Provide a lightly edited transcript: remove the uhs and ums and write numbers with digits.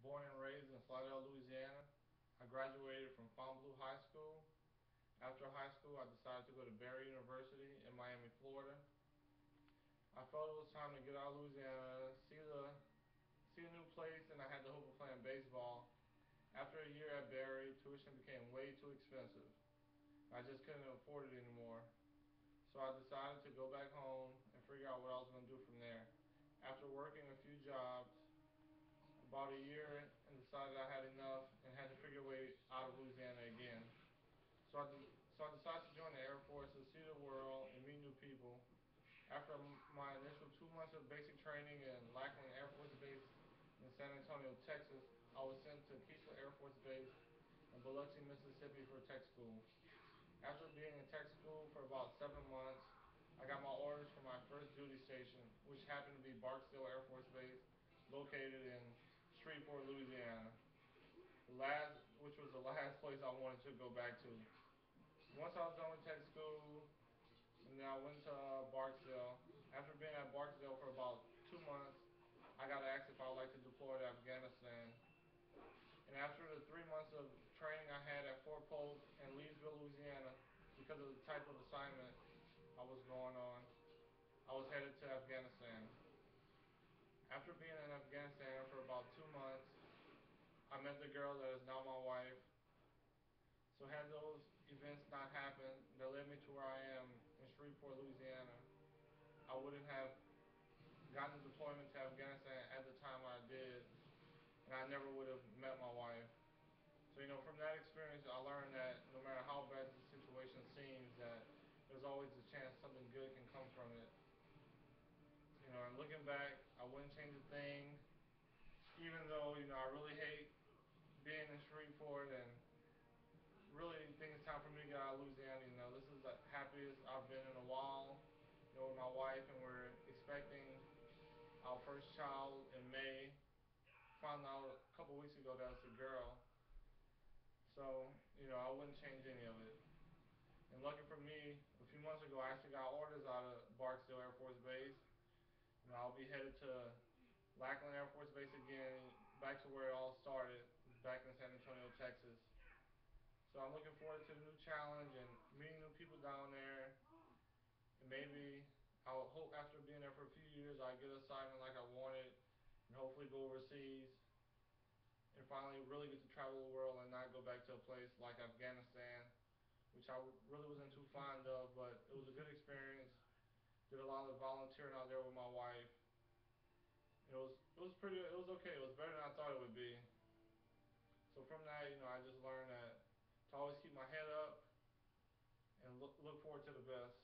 born and raised in Slidell, Louisiana. I graduated from Fontainebleau High School. After high school, I decided to go to Barry University in Miami, Florida. I felt it was time to get out of Louisiana, see a new place, and I had the hope of playing baseball. After a year at Barry, tuition became way too expensive. I just couldn't afford it anymore. So I decided to go back home and figure out what I was going to do from there. After working a few jobs, about a year, and decided I had enough and had to figure a way out of Louisiana again. So I decided to join the Air Force to see the world and meet new people. After my initial 2 months of basic training in Lackland Air Force Base in San Antonio, Texas, I was sent to Keesler Air Force Base in Biloxi, Mississippi for tech school. After being in tech school for about 7 months, I got my orders for my first duty station, which happened to be Barksdale Air Force Base, located in Shreveport, Louisiana, which was the last place I wanted to go back to. Once I was done with tech school, and then I went to Barksdale. After being at Barksdale for about 2 months, I got asked if I would like to deploy to Afghanistan. And after the 3 months of training I had at Fort Polk in Leesville, Louisiana, because of the type of assignment I was going on, I was headed to Afghanistan. After being in Afghanistan for about 2 months, I met the girl that is now my wife. So had those events not happened that led me to where I am in Shreveport, Louisiana, I wouldn't have gotten the deployment to Afghanistan at the time I did, and I never would have met my wife. So, from that experience, I learned that no matter how bad the situation seems, that there's always a chance something good can come from it. And looking back, I wouldn't change a thing, even though, I really hate being in Shreveport and really think it's time for me to get out of Louisiana. This is the happiest I've been in a while, with my wife, and we're expecting our first child in May. Found out a couple weeks ago that it's a girl. So, I wouldn't change any of it. And lucky for me, a few months ago, I actually got orders out of Barksdale Air Force Base. I'll be headed to Lackland Air Force Base again, back to where it all started, back in San Antonio, Texas. So I'm looking forward to the new challenge and meeting new people down there. And maybe I'll hope after being there for a few years, I get an assignment like I wanted, and hopefully go overseas and finally really get to travel the world and not go back to a place like Afghanistan, which I really wasn't too fond of, but it was a good experience. Did a lot of volunteering out there with my wife. It was okay. It was better than I thought it would be. So from that, I just learned that to always keep my head up and look forward to the best.